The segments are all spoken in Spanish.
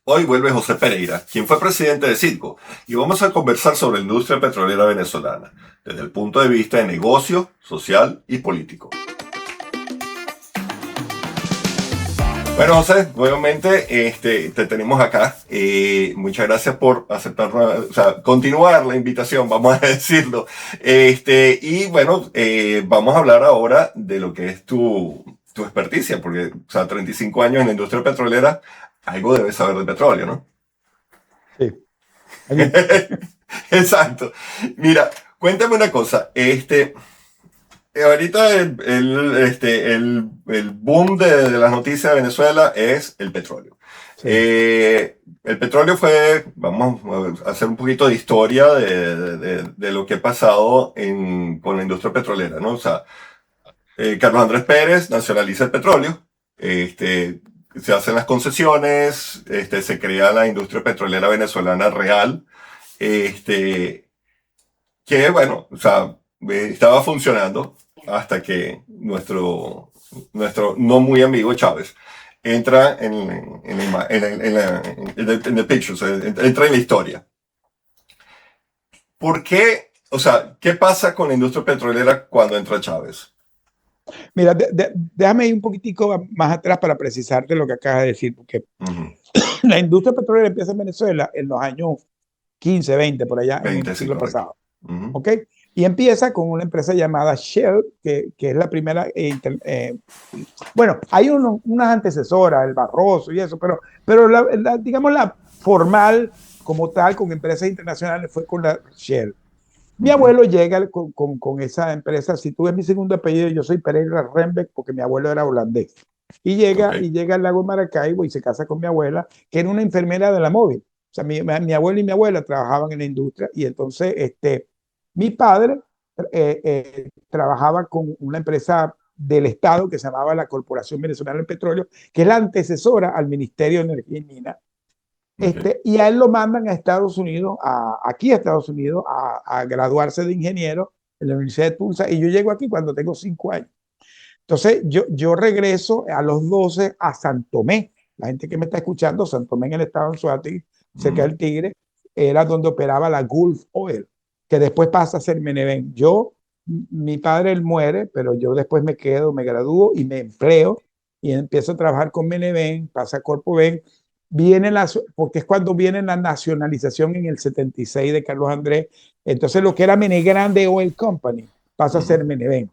Hoy vuelve José Pereira, quien fue presidente de Citgo, y vamos a conversar sobre la industria petrolera venezolana, desde el punto de vista de negocio, social y político. Bueno, José, nuevamente te tenemos acá. Muchas gracias por aceptar, o sea, continuar la invitación, vamos a decirlo. Y bueno, vamos a hablar ahora de lo que es tu experticia, porque, o sea, 35 años en la industria petrolera, algo debes saber de petróleo, ¿no? Sí, alguito. Exacto. Mira, cuéntame una cosa. Ahorita el boom de las noticias de Venezuela es el petróleo. Sí. El petróleo fue, vamos a hacer un poquito de historia de lo que ha pasado con la industria petrolera, ¿no? O sea, Carlos Andrés Pérez nacionaliza el petróleo, este, se hacen las concesiones, se crea la industria petrolera venezolana real, este, que bueno, o sea, estaba funcionando hasta que nuestro no muy amigo Chávez entra en el picture, o sea, entra en la historia. ¿Por qué? O sea, ¿qué pasa con la industria petrolera cuando entra Chávez? Mira, déjame ir un poquitico más atrás para precisarte lo que acabas de decir, porque Ujú. la industria petrolera empieza en Venezuela en los años 15, 20, por allá en el 20, sí, siglo correcto. pasado. Ujú. ¿Ok? Y empieza con una empresa llamada Shell, que es la primera. Bueno, hay unas antecesoras, el Barroso y eso, pero digamos la formal como tal, con empresas internacionales, fue con la Shell. Mi Ujú. abuelo llega con esa empresa. Si tú ves mi segundo apellido, yo soy Pereira Rembeck porque mi abuelo era holandés. Ok. Y llega al lago de Maracaibo y se casa con mi abuela, que era una enfermera de la móvil. O sea, mi abuelo y mi abuela trabajaban en la industria y entonces mi padre trabajaba con una empresa del Estado que se llamaba la Corporación Venezolana del Petróleo, que es la antecesora al Ministerio de Energía y Minas. Ok. Y a él lo mandan a Estados Unidos, aquí a Estados Unidos, a graduarse de ingeniero en la Universidad de Tulsa. Y yo llego aquí cuando tengo 5 años. Entonces, yo regreso a los 12 a San Tomé. La gente que me está escuchando, San Tomé en el estado de Anzoátegui, cerca Ujú. del Tigre, era donde operaba la Gulf Oil, que después pasa a ser Meneven. Mi padre, él muere, pero yo después me quedo, me gradúo y me empleo y empiezo a trabajar con Meneven, pasa a Corpoven. Porque es cuando viene la nacionalización en el 76 de Carlos Andrés. Entonces, lo que era Menegrande Oil Company pasa a Ujú. ser Meneven.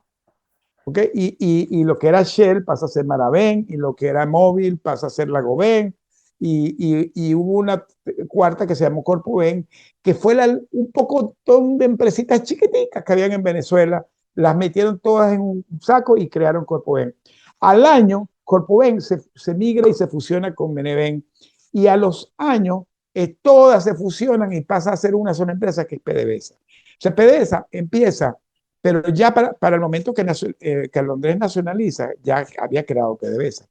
¿Okay? Y lo que era Shell pasa a ser Maravén, y lo que era Móvil pasa a ser Lagobén, y hubo una cuarta que se llamó Corpoven, que fue un poco de empresitas chiquiticas que habían en Venezuela, las metieron todas en un saco y crearon Corpoven. Al año, Corpoven se migra y se fusiona con Meneven, y a los años todas se fusionan y pasa a ser una sola empresa que es PDVSA. O sea, PDVSA empieza, pero ya para el momento que Londres nacionaliza, ya había creado PDVSA.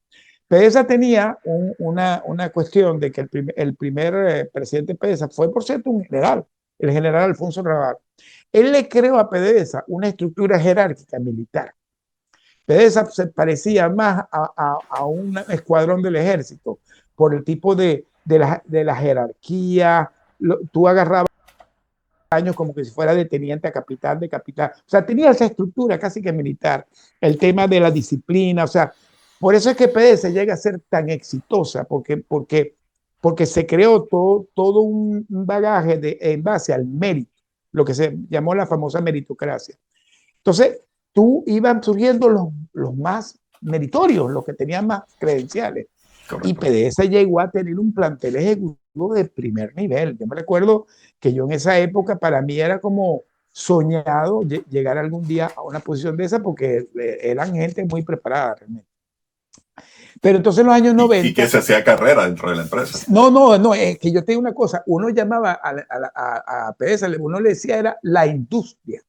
PDVSA tenía una cuestión de que el primer presidente de PDVSA fue, por cierto, un general, el general Alfonso Raval. Él le creó a PDVSA una estructura jerárquica militar. PDVSA se parecía más a un escuadrón del ejército por el tipo de la jerarquía. Tú agarrabas años como que si fuera de teniente a capitán, de capitán. O sea, tenía esa estructura casi que militar. El tema de la disciplina, o sea, por eso es que PDS llega a ser tan exitosa, porque se creó todo un bagaje en base al mérito, lo que se llamó la famosa meritocracia. Entonces, tú iban surgiendo los más meritorios, los que tenían más credenciales. Y Correcto. PDS llegó a tener un plantel ejecutivo de primer nivel. Yo me recuerdo que yo en esa época para mí era como soñado llegar algún día a una posición de esa porque eran gente muy preparada realmente. Pero entonces en los años Y que 90, se hacía carrera dentro de la empresa. no, es que yo te digo una cosa, uno llamaba a PDS, uno le decía era la industria,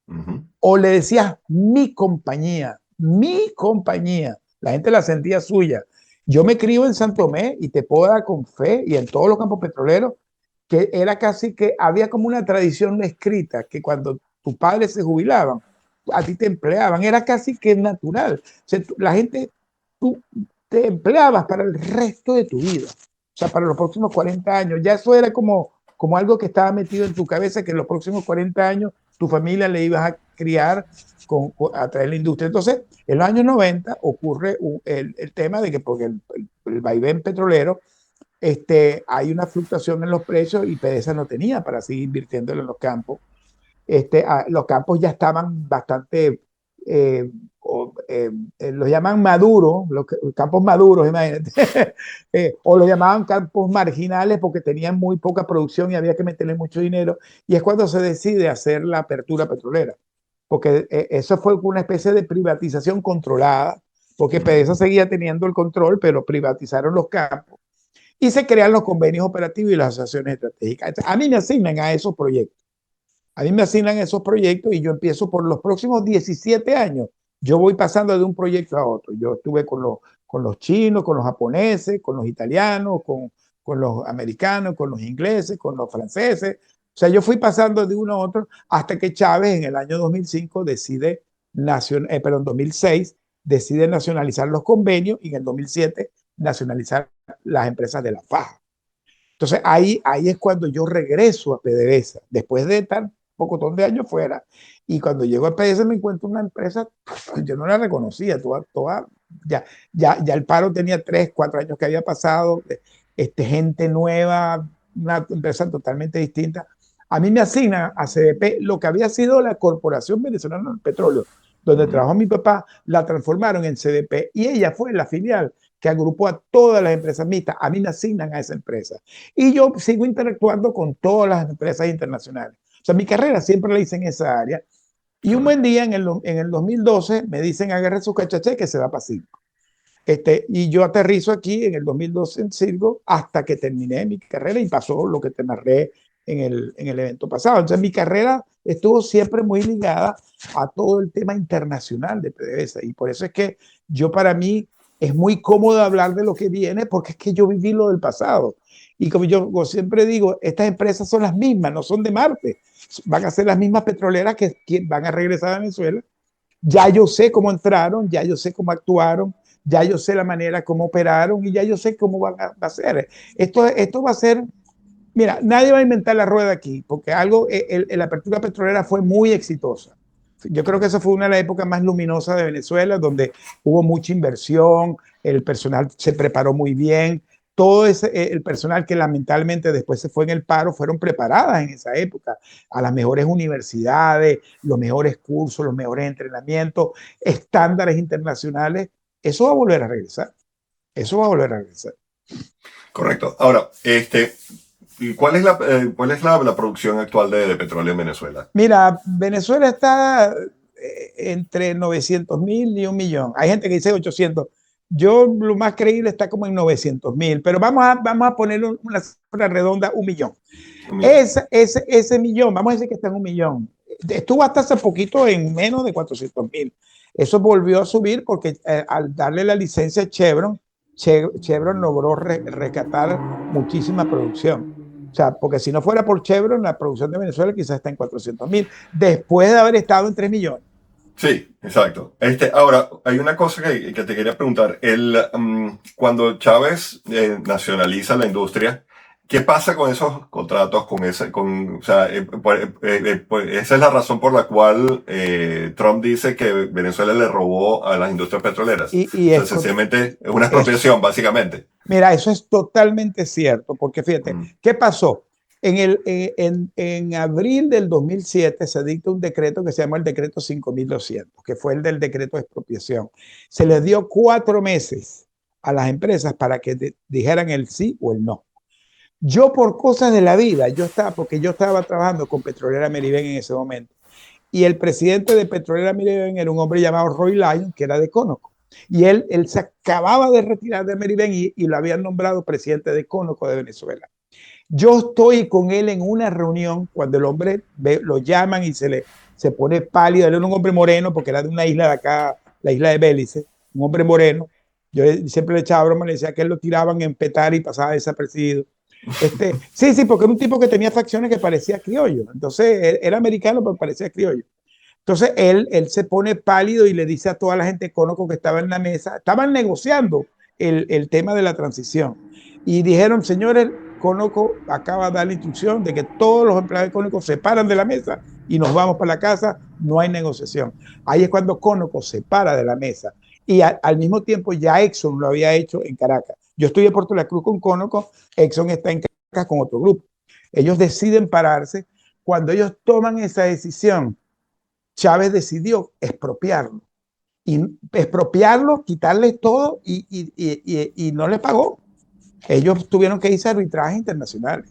Ujú. o le decía mi compañía, la gente la sentía suya. Yo me crio en Santo Tomé y te puedo dar con fe y en todos los campos petroleros que era casi que había como una tradición no escrita que cuando tus padres se jubilaban, a ti te empleaban, era casi que natural. O sea, la gente, tú te empleabas para el resto de tu vida. sea, para los próximos 40 años. Ya eso era como algo que estaba metido en tu cabeza, que en los próximos 40 años tu familia le ibas a criar a través de la industria. Entonces, en los años 90 ocurre el tema de que porque el vaivén petrolero, hay una fluctuación en los precios y PDVSA no tenía para seguir invirtiendo en los campos. Los campos ya estaban bastante, eh, los llaman maduros, los campos maduros, imagínate, o los llamaban campos marginales porque tenían muy poca producción y había que meterle mucho dinero, y es cuando se decide hacer la apertura petrolera, porque eso fue una especie de privatización controlada, porque PDVSA seguía teniendo el control, pero privatizaron los campos y se crean los convenios operativos y las asociaciones estratégicas. Entonces, a mí me asignan a esos proyectos. A mí me asignan esos proyectos y yo empiezo por los próximos 17 años. Yo voy pasando de un proyecto a otro. Yo estuve con los chinos, con los japoneses, con los italianos, con los americanos, con los ingleses, con los franceses. O sea, yo fui pasando de uno a otro hasta que Chávez en el año 2005 decide, 2006, decide nacionalizar los convenios y en el 2007 nacionalizar las empresas de la faja. Entonces ahí es cuando yo regreso a PDVSA, después de tan poco de años fuera, y cuando llego a PDVSA me encuentro una empresa, yo no la reconocía, ya el paro tenía 3, 4 años que había pasado, gente nueva, una empresa totalmente distinta. A mí me asignan a CDP lo que había sido la Corporación Venezolana del Petróleo, donde trabajó mi papá, la transformaron en CDP y ella fue la filial que agrupó a todas las empresas mixtas. A mí me asignan a esa empresa. Y yo sigo interactuando con todas las empresas internacionales. O sea, mi carrera siempre la hice en esa área. Y un buen día, en el 2012, me dicen agarre su cachaché que se va para Circo. Y yo aterrizo aquí en el 2012 en Circo hasta que terminé mi carrera y pasó lo que te narré en el evento pasado. Entonces, mi carrera estuvo siempre muy ligada a todo el tema internacional de PDVSA. Y por eso es que yo, para mí, es muy cómodo hablar de lo que viene porque es que yo viví lo del pasado. Y como yo siempre digo, estas empresas son las mismas, no son de Marte. Van a ser las mismas petroleras que van a regresar a Venezuela. Ya yo sé cómo entraron, ya yo sé cómo actuaron, ya yo sé la manera como operaron y ya yo sé cómo va a ser. Esto va a ser, mira, nadie va a inventar la rueda aquí, porque la apertura petrolera fue muy exitosa. Yo creo que esa fue una de las épocas más luminosas de Venezuela, donde hubo mucha inversión, el personal se preparó muy bien, todo el personal que lamentablemente después se fue en el paro, fueron preparadas en esa época a las mejores universidades, los mejores cursos, los mejores entrenamientos, estándares internacionales. Eso va a volver a regresar. Eso va a volver a regresar. Correcto. Ahora, ¿y cuál es la producción actual de petróleo en Venezuela? Mira, Venezuela está entre 900.000 y 1.000.000. Hay gente que dice 800. Yo lo más creíble está como en 900.000, pero vamos a poner una cifra redonda, 1.000.000. Ese millón, vamos a decir que está en 1.000.000. Estuvo hasta hace poquito en menos de 400.000. Eso volvió a subir porque al darle la licencia a Chevron, Chevron logró rescatar muchísima producción. O sea, porque si no fuera por Chevron, la producción de Venezuela quizás está en 400.000, después de haber estado en 3 millones. Sí, exacto. Ahora, hay una cosa que te quería preguntar. Cuando Chávez nacionaliza la industria, ¿qué pasa con esos contratos? O sea, esa es la razón por la cual Trump dice que Venezuela le robó a las industrias petroleras. Y o sea, sencillamente es una expropiación, básicamente. Mira, eso es totalmente cierto, porque fíjate, ¿qué pasó? En abril del 2007 se dicta un decreto que se llama el decreto 5200, que fue el del decreto de expropiación. Se les dio 4 meses a las empresas para que dijeran el sí o el no. Yo, por cosas de la vida, porque yo estaba trabajando con Petrolera Meriven en ese momento, y el presidente de Petrolera Meriven era un hombre llamado Roy Lyon, que era de Conoco. Y él se acababa de retirar de Meriven y lo habían nombrado presidente de Conoco de Venezuela. Yo estoy con él en una reunión cuando el hombre lo llaman y se pone pálido. Él era un hombre moreno porque era de una isla de acá, la isla de Bélice, un hombre moreno. Yo siempre le echaba broma, le decía que él lo tiraban en petar y pasaba desapercibido. Sí, porque era un tipo que tenía facciones que parecía criollo. Entonces, era americano, pero parecía criollo. Entonces, él se pone pálido y le dice a toda la gente Conoco que estaba en la mesa, estaban negociando el tema de la transición. Y dijeron, señores, Conoco acaba de dar la instrucción de que todos los empleados de Conoco se paran de la mesa y nos vamos para la casa, no hay negociación. Ahí es cuando Conoco se para de la mesa. Y al mismo tiempo ya Exxon lo había hecho en Caracas. Yo estoy en Puerto La Cruz con Conoco, Exxon está en Caracas con otro grupo. Ellos deciden pararse. Cuando ellos toman esa decisión, Chávez decidió expropiarlo. Y expropiarlo, quitarles todo y no les pagó. Ellos tuvieron que irse a arbitrajes internacionales.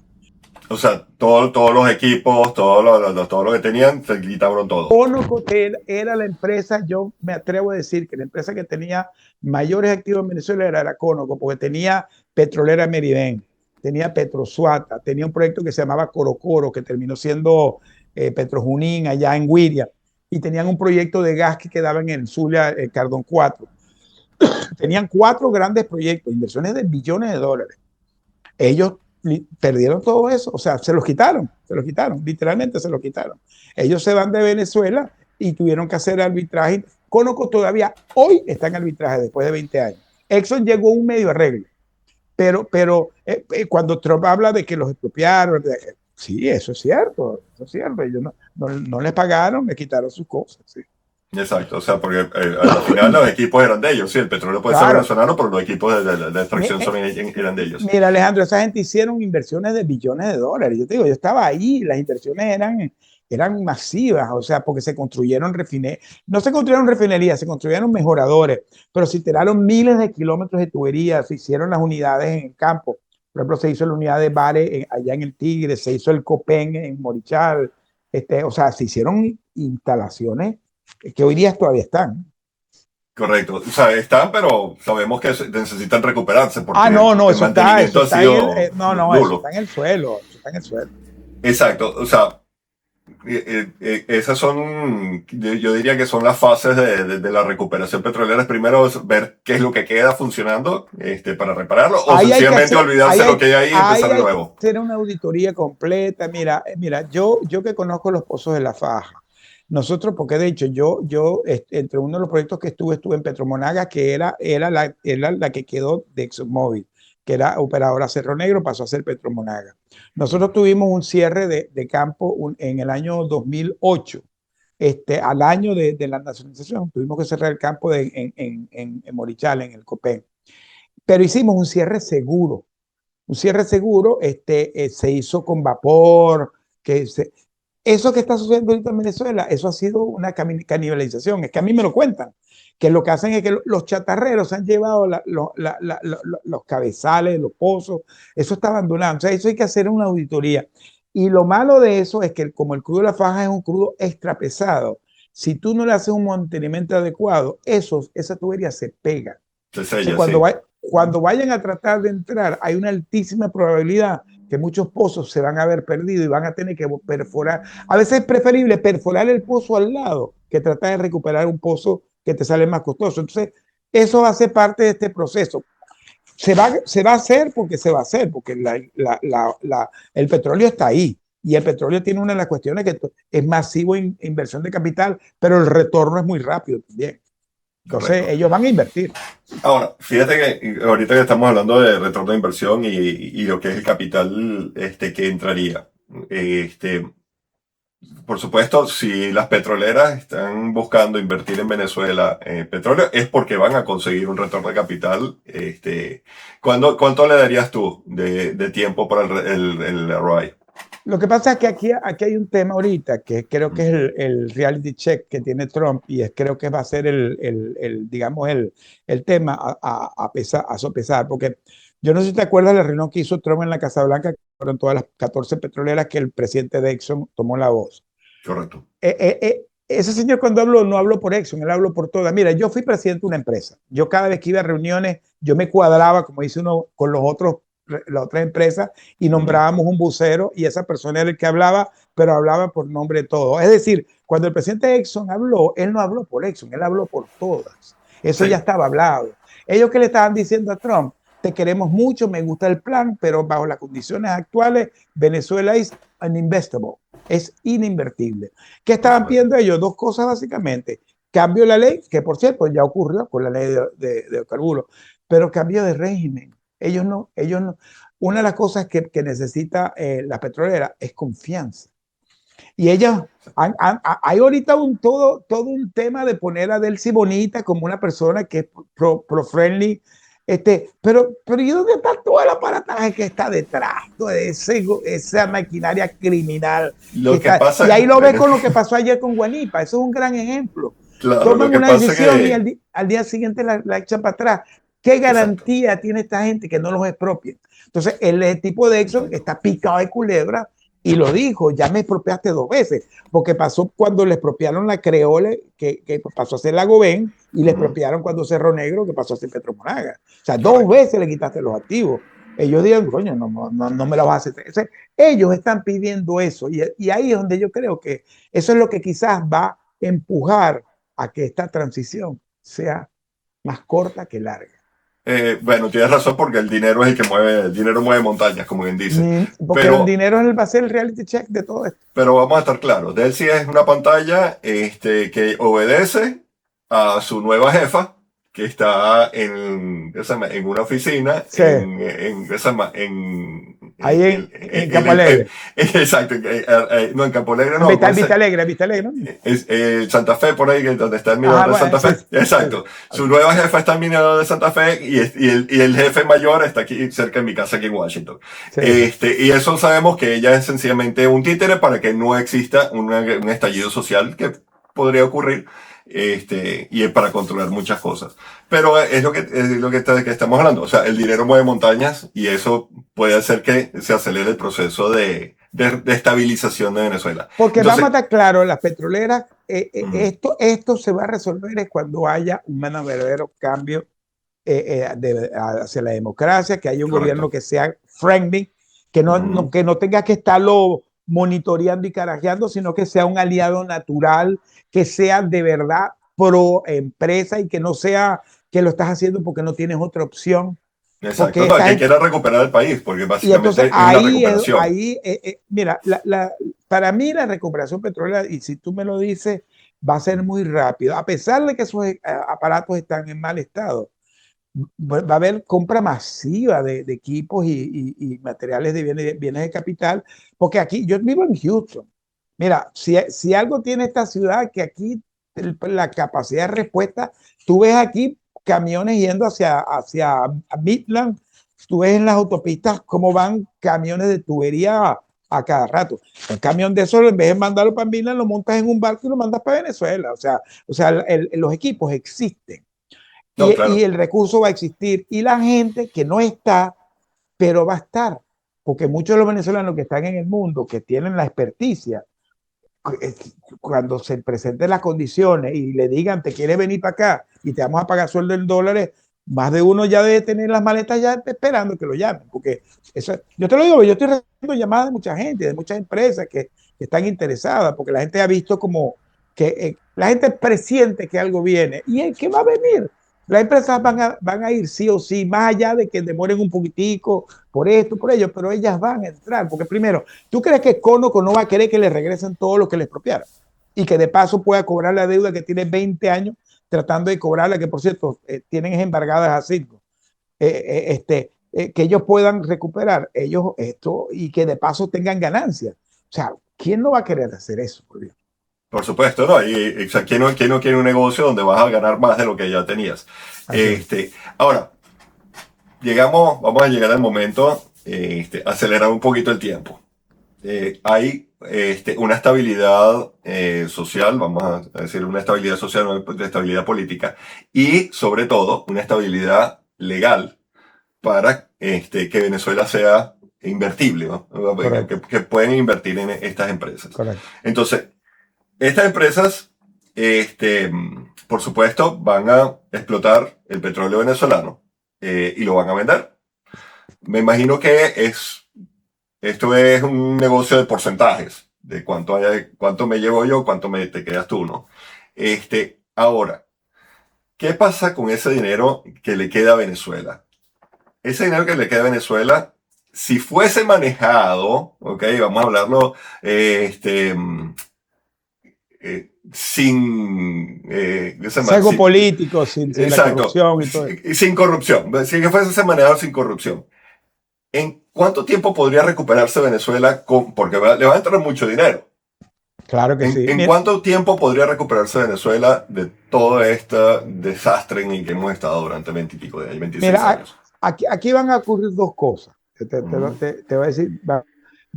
O sea, todos los equipos, todo lo que tenían, se quitaron todo. Conoco era la empresa, yo me atrevo a decir que la empresa que tenía mayores activos en Venezuela era Conoco, porque tenía Petrolera Meriven, tenía Petrosuata, tenía un proyecto que se llamaba Corocoro, que terminó siendo Petrojunín allá en Guiria, y tenían un proyecto de gas que quedaba en el Zulia, Cardón 4. Tenían 4 grandes proyectos, inversiones de billones de dólares. Ellos perdieron todo eso, o sea, se los quitaron, literalmente se los quitaron. Ellos se van de Venezuela y tuvieron que hacer arbitraje. Conoco todavía hoy está en arbitraje después de 20 años. Exxon llegó a un medio arreglo, pero cuando Trump habla de que los expropiaron, sí, eso es cierto, ellos no les pagaron, les quitaron sus cosas, sí. Exacto, o sea, porque al final los equipos eran de ellos, sí, el petróleo puede ser venezolano, pero los equipos de extracción eran de ellos. Mira, Alejandro, esa gente hicieron inversiones de billones de dólares. Yo te digo, yo estaba ahí, las inversiones eran masivas, o sea, porque se construyeron refinerías, no se construyeron refinerías, se construyeron mejoradores, pero se tiraron miles de kilómetros de tuberías, se hicieron las unidades en el campo. Por ejemplo, se hizo la unidad de Vare allá en el Tigre, se hizo el Copén en Morichal, o sea, se hicieron instalaciones que hoy día todavía están. Correcto, o sea, están, pero sabemos que necesitan recuperarse porque no, el mantenimiento ha sido no, eso está en el suelo, Exacto, o sea, esas son, yo diría que son las fases de la recuperación petrolera. Primero es ver qué es lo que queda funcionando para repararlo, o sencillamente olvidarse lo que hay ahí y empezar de nuevo. Hacer una auditoría completa. Mira, yo que conozco los pozos de la Faja, nosotros, porque de hecho yo entre uno de los proyectos que estuve en Petromonaga, que era la que quedó de ExxonMobil, que era operadora Cerro Negro, pasó a ser Petromonaga. Nosotros tuvimos un cierre de campo en el año 2008, al año de la nacionalización, tuvimos que cerrar el campo en Morichal, en el Copén. Pero hicimos un cierre seguro. Un cierre seguro se hizo con vapor, eso que está sucediendo ahorita en Venezuela, eso ha sido una canibalización. Es que a mí me lo cuentan, que lo que hacen es que los chatarreros han llevado los cabezales, los pozos, eso está abandonado. O sea, eso hay que hacer una auditoría. Y lo malo de eso es que como el crudo de la Faja es un crudo extra pesado, si tú no le haces un mantenimiento adecuado, esa tubería se pega. Cuando vayan a tratar de entrar, hay una altísima probabilidad que muchos pozos se van a ver perdidos y van a tener que perforar. A veces es preferible perforar el pozo al lado que tratar de recuperar un pozo que te sale más costoso. Entonces, eso va a ser parte de este proceso. Se va a hacer porque se va a hacer, porque el petróleo está ahí. Y el petróleo tiene una de las cuestiones que es masivo en inversión de capital, pero el retorno es muy rápido también. Entonces, correcto, ellos van a invertir. Ahora, fíjate que ahorita que estamos hablando de retorno de inversión y lo que es el capital que entraría. Por supuesto, si las petroleras están buscando invertir en Venezuela petróleo, es porque van a conseguir un retorno de capital. ¿Cuánto le darías tú de tiempo para el ROI? Lo que pasa es que aquí hay un tema ahorita que creo que es el reality check que tiene Trump y creo que va a ser digamos, el tema a sopesar, porque yo no sé si te acuerdas de la reunión que hizo Trump en la Casa Blanca, que fueron todas las 14 petroleras que el presidente de Exxon tomó la voz. Correcto. Ese señor cuando habló, no habló por Exxon, él habló por todas. Mira, yo fui presidente de una empresa. Yo cada vez que iba a reuniones, yo me cuadraba, como dice uno, con las otras empresas y nombrábamos un vocero y esa persona era el que hablaba, pero hablaba por nombre de todos. Es decir, cuando el presidente de Exxon habló, él no habló por Exxon, él habló por todas. Eso sí, ya estaba hablado. Ellos que le estaban diciendo a Trump, te queremos mucho, me gusta el plan, pero bajo las condiciones actuales, Venezuela es uninvestable, es ininvertible. ¿Qué estaban pidiendo ellos? Dos cosas básicamente. Cambio la ley, que por cierto ya ocurrió con la ley de hidrocarburos, pero cambio de régimen. Ellos no. Una de las cosas que necesita la petrolera es confianza. Y ellas, hay ahorita todo un tema de poner a Delcy Bonita como una persona que es pro-friendly, pero ¿y dónde está todo el aparataje que está detrás? Esa maquinaria criminal que Lo que está. Y pasa, ahí lo ves con lo que pasó ayer con Guanipa. Eso es un gran ejemplo. claro, lo Toman que una pasa decisión y que, al día siguiente la echan para atrás. ¿Qué exacto, garantía tiene esta gente que no los expropien? Entonces, el tipo de Exxon exacto. está picado de culebra y lo dijo, ya me expropiaste 2 veces, porque pasó cuando le expropiaron la Creole, que pasó a ser la Goben, y le Ujú, expropiaron cuando Cerro Negro, que pasó a ser Petromonaga. O sea, dos correcto. veces le quitaste los activos. Ellos digan, coño, no me lo vas a hacer. O sea, ellos están pidiendo eso, y ahí es donde yo creo que eso es lo que quizás va a empujar a que esta transición sea más corta que larga. Bueno, tienes razón porque el dinero es el dinero mueve montañas, como bien dice. Porque el Pero, dinero va a ser el reality check de todo esto. pero vamos a estar claros, Delcy es una pantalla que obedece a su nueva jefa, que está en una oficina, Sí, ahí en Campo Alegre. exacto, no, en Campo Alegre En no, ¿cómo se? Vista Alegre, ¿no? Santa Fe, por ahí, donde está el Ajá, mirador de bueno, Santa sí, Fe. sí, Exacto. Su ok, nueva jefa está en el mirador de Santa Fe y el jefe mayor está aquí cerca de mi casa, aquí en Washington. sí. Y eso sabemos que ella es sencillamente un títere para que no exista un estallido social que podría ocurrir. Y es para controlar muchas cosas. Pero que estamos hablando. O sea, el dinero mueve montañas y eso puede hacer que se acelere el proceso de estabilización de Venezuela. Porque vamos a Entonces, estar claros, las petroleras, mm, esto se va a resolver es cuando haya un verdadero cambio hacia la democracia, que haya un gobierno correcto. que sea friendly, Ujú. que no tenga que estarlo monitoreando y carajeando, sino que sea un aliado natural, que sea de verdad pro empresa y que no sea que lo estás haciendo porque no tienes otra opción. Exacto, Porque no, esta que gente, quiera recuperar el país, porque y entonces básicamente es una recuperación. mira, para mí la recuperación petrolera, y si tú me lo dices, va a ser muy rápido, a pesar de que esos aparatos están en mal estado. Va a haber compra masiva de equipos y materiales de bienes de capital, porque aquí yo vivo en Houston. Mira, si algo tiene esta ciudad, que aquí la capacidad de respuesta, tú ves aquí camiones yendo hacia Midland, tú ves en las autopistas cómo van camiones de tubería a cada rato. Un camión de eso, en vez de mandarlo para Midland, lo montas en un barco y lo mandas para Venezuela. O sea los equipos existen No, y claro, el recurso va a existir. Y la gente que no está, pero va a estar. Porque muchos de los venezolanos que están en el mundo, que tienen la experticia, cuando se presenten las condiciones y le digan, te quieres venir para acá y te vamos a pagar sueldo en dólares, más de uno ya debe tener las maletas ya esperando que lo llamen. Porque eso, yo te lo digo, yo estoy recibiendo llamadas de mucha gente, de muchas empresas que están interesadas, porque la gente ha visto como que la gente presiente que algo viene y el que va a venir. Las empresas van a ir sí o sí, más allá de que demoren un poquitico por esto, por ello, pero ellas van a entrar, porque primero, ¿tú crees que Conoco no va a querer que le regresen todo lo que le expropiaron? Y que de paso pueda cobrar la deuda que tiene 20 años tratando de cobrarla, que por cierto tienen embargadas a Circo. Que ellos puedan recuperar ellos esto y que de paso tengan ganancias. O sea, ¿quién no va a querer hacer eso? Por Dios? por supuesto, ¿no? O sea, quién no quiere un negocio donde vas a ganar más de lo que ya tenías? Así es. Ahora, vamos a llegar al momento, acelerar un poquito el tiempo. Hay una estabilidad social, vamos a decir, una estabilidad social, una estabilidad política, y sobre todo una estabilidad legal para que Venezuela sea invertible, ¿no? Correcto, Que pueden invertir en estas empresas. correcto. Entonces, estas empresas, por supuesto, van a explotar el petróleo venezolano y lo van a vender. Me imagino que esto es un negocio de porcentajes, de cuánto me llevo yo, cuánto te quedas tú, ¿no? Ahora, ¿qué pasa con ese dinero que le queda a Venezuela? Ese dinero que le queda a Venezuela, si fuese manejado, ok, vamos a hablarlo, ¿qué se llama? Sesgo político, sin la Exacto, corrupción y todo eso. sin corrupción, si que fuese manejado sin corrupción. ¿En cuánto tiempo podría recuperarse Venezuela? Porque le va a entrar mucho dinero. Claro que sí. ¿En Mira, cuánto tiempo podría recuperarse Venezuela de todo este desastre en el que hemos estado durante 20 y pico de años, 26 mira, años? aquí van a ocurrir dos cosas. Ujú. Te voy a decir, va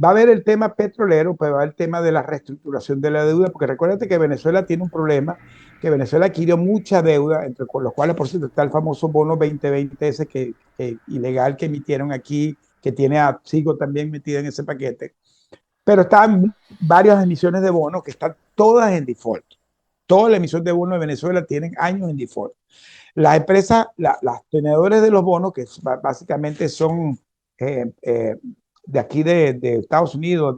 a haber el tema petrolero, pero va a haber el tema de la reestructuración de la deuda, porque recuérdate que Venezuela tiene un problema, que Venezuela adquirió mucha deuda, entre los cuales, por cierto, está el famoso bono 2020 ese ilegal que emitieron aquí, que tiene a Sigo también metida en ese paquete, pero están varias emisiones de bonos que están todas en default. Toda la emisión de bonos de Venezuela tienen años en default. Las empresas, las tenedores de los bonos, que básicamente son eh, de aquí de Estados Unidos,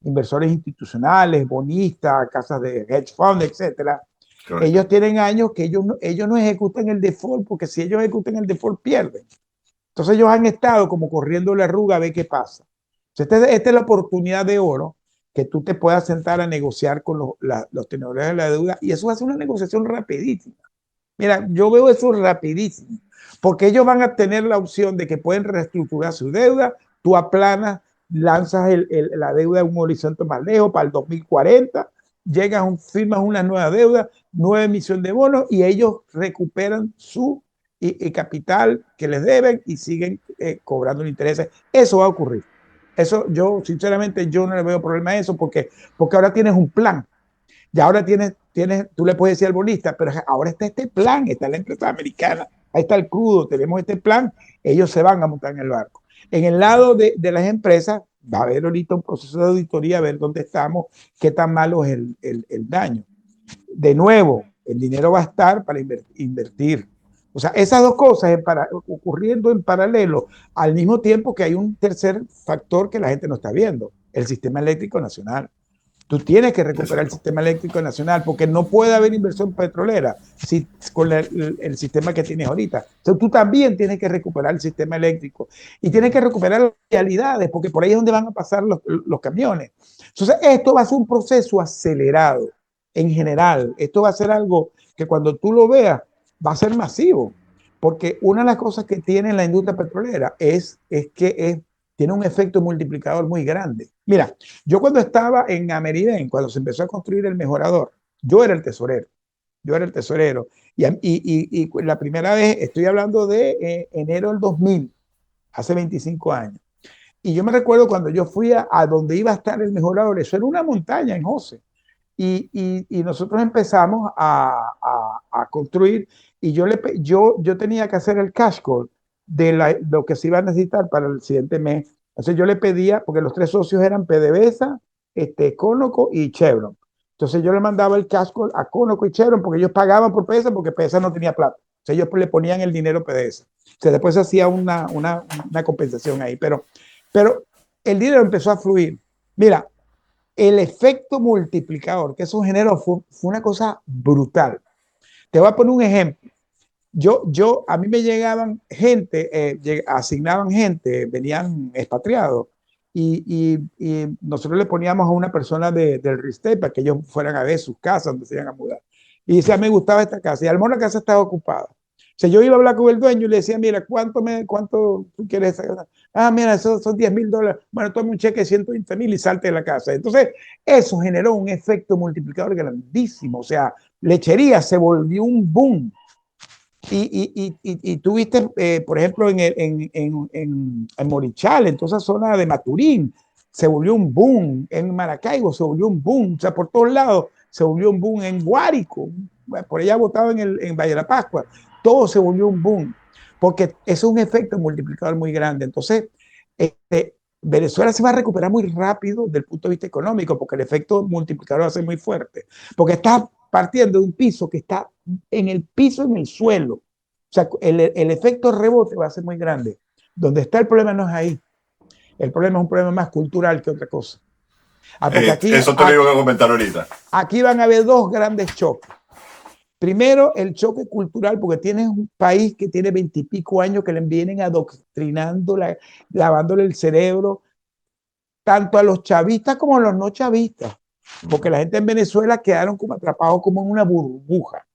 inversores institucionales, bonistas, casas de hedge fund, etcétera, Correcto. ellos tienen años que ellos no ejecutan el default, porque si ellos ejecutan el default, pierden. Entonces ellos han estado como corriendo la arruga a ver qué pasa. Esta es la oportunidad de oro que tú te puedas sentar a negociar con los tenedores de la deuda y eso va a ser una negociación rapidísima. Mira, yo veo eso rapidísimo, porque ellos van a tener la opción de que pueden reestructurar su deuda, tú aplanas, lanzas la deuda en un horizonte más lejos para el 2040, firmas una nueva deuda, nueva emisión de bonos y ellos recuperan su capital que les deben y siguen cobrando intereses. Eso va a ocurrir. Eso yo, sinceramente, yo no le veo problema a eso porque ahora tienes un plan. Ya ahora tú le puedes decir al bolista, pero ahora está este plan, está la empresa americana, ahí está el crudo, tenemos este plan, ellos se van a montar en el barco. En el lado de las empresas, va a haber ahorita un proceso de auditoría, a ver dónde estamos, qué tan malo es el daño. De nuevo, el dinero va a estar para invertir. O sea, esas dos cosas ocurriendo en paralelo, al mismo tiempo que hay un tercer factor que la gente no está viendo, el sistema eléctrico nacional. Tú tienes que recuperar el Exacto. sistema eléctrico nacional porque no puede haber inversión petrolera con el sistema que tienes ahorita. Entonces tú también tienes que recuperar el sistema eléctrico y tienes que recuperar las realidades porque por ahí es donde van a pasar los camiones. Entonces esto va a ser un proceso acelerado en general. Esto va a ser algo que cuando tú lo veas va a ser masivo porque una de las cosas que tiene la industria petrolera es que tiene un efecto multiplicador muy grande. Mira, yo cuando estaba en Ameriden, cuando se empezó a construir el mejorador, yo era el tesorero. Yo era el tesorero. Y la primera vez, estoy hablando de enero del 2000, hace 25 años. Y yo me recuerdo cuando yo fui a donde iba a estar el mejorador, eso era una montaña en José. Y nosotros empezamos a construir y yo tenía que hacer el cash call de lo que se iba a necesitar para el siguiente mes. Entonces yo le pedía, porque los tres socios eran PDVSA, Conoco y Chevron. Entonces yo le mandaba el cash call a Conoco y Chevron porque ellos pagaban por PDVSA porque PDVSA no tenía plata. Entonces ellos le ponían el dinero a PDVSA. O sea, después se hacía una compensación ahí. Pero el dinero empezó a fluir. Mira, el efecto multiplicador que eso generó fue una cosa brutal. Te voy a poner un ejemplo. A mí me llegaban gente, asignaban gente, venían expatriados y nosotros le poníamos a una persona del RISTEP para que ellos fueran a ver sus casas donde se iban a mudar. Y decía, me gustaba esta casa y a lo mejor la casa estaba ocupada. O sea, yo iba a hablar con el dueño y le decía, mira, ¿cuánto tú quieres esa casa? Ah, mira, eso son $10,000. Bueno, toma un cheque de 120,000 y salte de la casa. Entonces, eso generó un efecto multiplicador grandísimo. O sea, lechería se volvió un boom. Y tuviste, por ejemplo, en Morichal, en toda esa zona de Maturín, se volvió un boom. En Maracaibo se volvió un boom. O sea, por todos lados se volvió un boom. En Guárico, por allá votado en Valle de la Pascua, todo se volvió un boom. Porque es un efecto multiplicador muy grande. Entonces, Venezuela se va a recuperar muy rápido desde el punto de vista económico, porque el efecto multiplicador va a ser muy fuerte. Porque está partiendo de un piso que está en el piso, en el suelo. O sea, el efecto rebote va a ser muy grande. Donde está el problema no es ahí. El problema es un problema más cultural que otra cosa. Porque Eso te lo iba a comentar ahorita. aquí van a haber dos grandes choques. Primero, el choque cultural, porque tienes un país que tiene 20 y pico años que le vienen adoctrinando, lavándole el cerebro, tanto a los chavistas como a los no chavistas. porque la gente en Venezuela quedaron como atrapados como en una burbuja.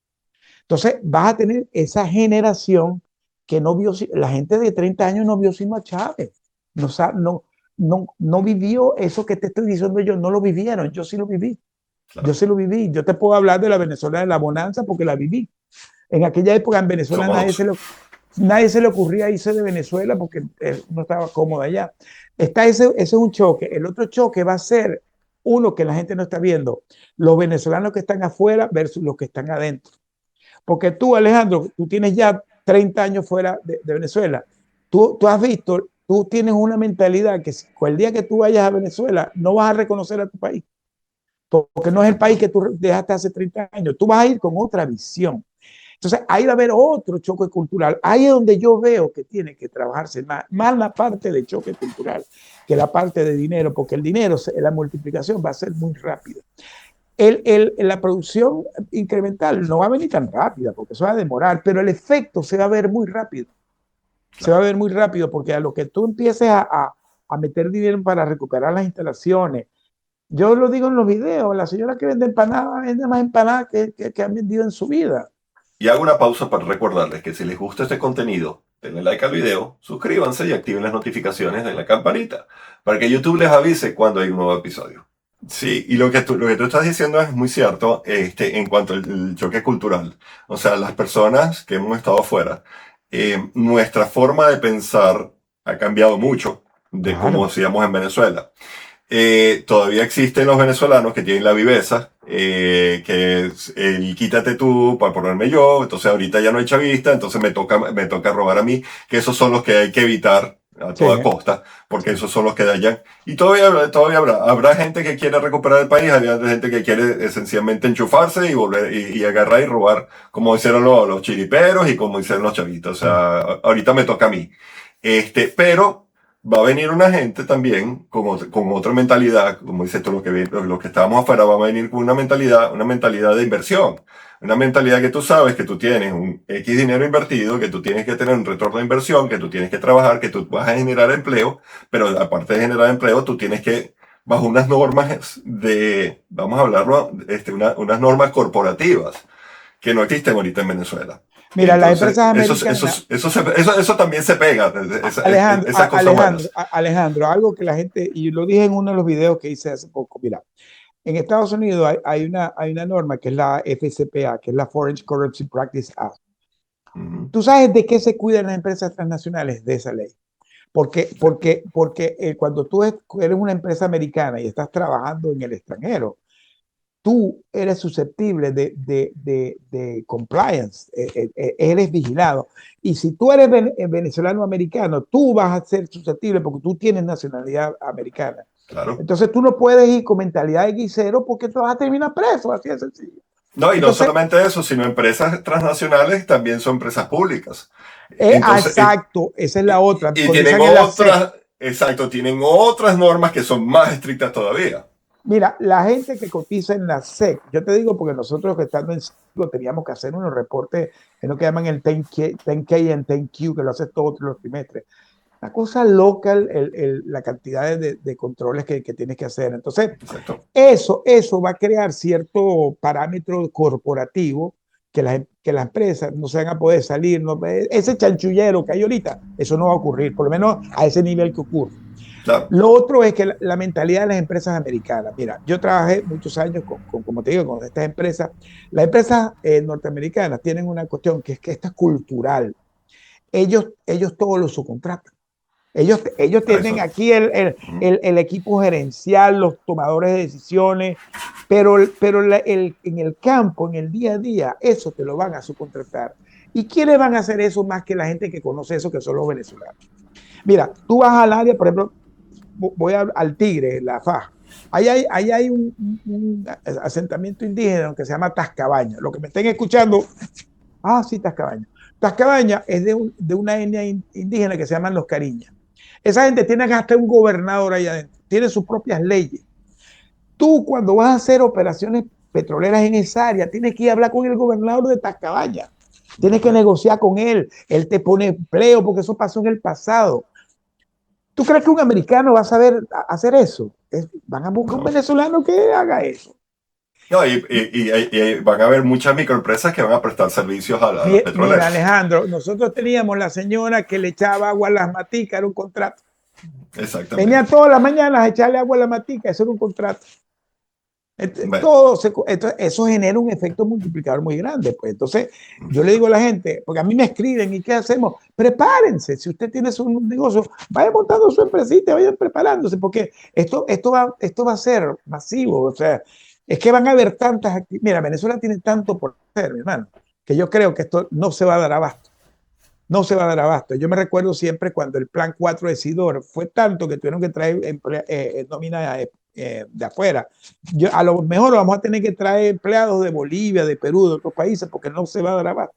Entonces vas a tener esa generación que no vio, la gente de 30 años no vio sino a Chávez, no, no vivió eso que te estoy diciendo yo, no lo vivieron, yo sí lo viví, yo Claro. sí lo viví, yo te puedo hablar de la Venezuela de la bonanza porque la viví. En aquella época en Venezuela Somos dos. nadie se le ocurría irse de Venezuela porque no estaba cómodo allá. Ese es un choque. El otro choque va a ser uno que la gente no está viendo, los venezolanos que están afuera versus los que están adentro. Porque tú, Alejandro, tú tienes ya 30 años fuera de Venezuela. Tú has visto, tú tienes una mentalidad que el día que tú vayas a Venezuela no vas a reconocer a tu país, porque no es el país que tú dejaste hace 30 años. Tú vas a ir con otra visión. Entonces, ahí va a haber otro choque cultural. Ahí es donde yo veo que tiene que trabajarse más la parte de choque cultural que la parte de dinero, porque el dinero, la multiplicación va a ser muy rápida. La producción incremental no va a venir tan rápida, porque eso va a demorar, pero el efecto se va a ver muy rápido. Se va a Claro. ver muy rápido, porque a lo que tú empieces a meter dinero para recuperar las instalaciones, yo lo digo en los videos, la señora que vende empanadas vende más empanadas que han vendido en su vida. Y hago una pausa para recordarles que si les gusta este contenido, denle like al video, suscríbanse y activen las notificaciones de la campanita para que YouTube les avise cuando hay un nuevo episodio. Sí, y lo que tú estás diciendo es muy cierto en cuanto al choque cultural. O sea, las personas que hemos estado afuera, nuestra forma de pensar ha cambiado mucho de cómo Claro. hacíamos en Venezuela. Todavía existen los venezolanos que tienen la viveza, que es el quítate tú para ponerme yo, entonces ahorita ya no hay chavista, entonces me toca robar a mí, que esos son los que hay que evitar a Sí, toda costa, porque sí. esos son los que dañan. Y todavía habrá gente que quiere recuperar el país, habrá gente que quiere esencialmente enchufarse y volver y agarrar y robar, como hicieron los chiriperos y como hicieron los chavistas. O Sí. sea, ahorita me toca a mí. Pero va a venir una gente también con otra mentalidad, como dices tú, lo que estábamos afuera, va a venir con una mentalidad de inversión, una mentalidad que tú sabes que tú tienes un X dinero invertido, que tú tienes que tener un retorno de inversión, que tú tienes que trabajar, que tú vas a generar empleo, pero aparte de generar empleo, tú tienes que, bajo unas normas vamos a hablarlo, unas normas corporativas que no existen ahorita en Venezuela. Mira, las Entonces, empresas americanas, eso también se pega, Alejandro, esas cosas buenas. Alejandro, algo que la gente, y lo dije en uno de los videos que hice hace poco, mira, en Estados Unidos hay una norma que es la FCPA, que es la Foreign Currency Practice Act. Ujú. ¿Tú sabes de qué se cuidan las empresas transnacionales de esa ley? Porque cuando tú eres una empresa americana y estás trabajando en el extranjero, tú eres susceptible de compliance, eres vigilado. Y si tú eres venezolano americano, tú vas a ser susceptible porque tú tienes nacionalidad americana. Claro. Entonces tú no puedes ir con mentalidad de guisero porque tú vas a terminar preso, así de sencillo. No, y no Entonces, solamente eso, sino empresas transnacionales también son empresas públicas. Entonces, exacto, esa es la otra, y tienen cotizan en la SEC. otras, exacto, tienen otras normas que son más estrictas todavía. Mira, la gente que cotiza en la SEC, yo te digo porque nosotros que estando en SEC teníamos que hacer unos reportes en lo que llaman el 10K y el 10Q, que lo haces todos los trimestres. Una cosa loca la cantidad de controles que tienes que hacer. Entonces, Exacto. eso va a crear cierto parámetro corporativo que las empresas no se van a poder salir. No, ese chanchullero que hay ahorita, eso no va a ocurrir, por lo menos a ese nivel que ocurre. Claro. Lo otro es que la mentalidad de las empresas americanas. Mira, yo trabajé muchos años como te digo, con estas empresas. Las empresas norteamericanas tienen una cuestión que es que esta es cultural. Ellos todos lo subcontratan. Ellos tienen Eso. aquí Ujú. el equipo gerencial, los tomadores de decisiones, pero en el campo, en el día a día, eso te lo van a subcontratar. ¿Y quiénes van a hacer eso más que la gente que conoce eso, que son los venezolanos? Mira, tú vas al área, por ejemplo, voy al Tigre, la Faja. Ahí hay un asentamiento indígena que se llama Tascabaña. Lo que me estén escuchando, sí, Tascabaña. Tascabaña es de una etnia indígena que se llaman los Cariñas. Esa gente tiene hasta un gobernador ahí adentro, tiene sus propias leyes. Tú cuando vas a hacer operaciones petroleras en esa área, tienes que ir a hablar con el gobernador de Tascabaña. Tienes que negociar con él te pone empleo porque eso pasó en el pasado. ¿Tú crees que un americano va a saber hacer eso? van a buscar un No. venezolano que haga eso. No, y van a haber muchas microempresas que van a prestar servicios a las Mira, petroleras. Alejandro, nosotros teníamos la señora que le echaba agua a las maticas, era un contrato. Venía Exactamente. todas las mañanas a echarle agua a la matica, eso era un contrato. Bueno, Todo eso genera un efecto multiplicador muy grande. Pues entonces, yo le digo a la gente, porque a mí me escriben, ¿y qué hacemos? Prepárense. Si usted tiene su negocio, vaya montando su empresita, vayan preparándose, porque esto va a ser masivo. O sea, es que van a haber tantas actividades. Mira, Venezuela tiene tanto por hacer, mi hermano, que yo creo que esto no se va a dar abasto. No se va a dar abasto. Yo me recuerdo siempre cuando el plan 4 de Sidor fue tanto que tuvieron que traer nómina de afuera. A lo mejor vamos a tener que traer empleados de Bolivia, de Perú, de otros países, porque no se va a dar abasto.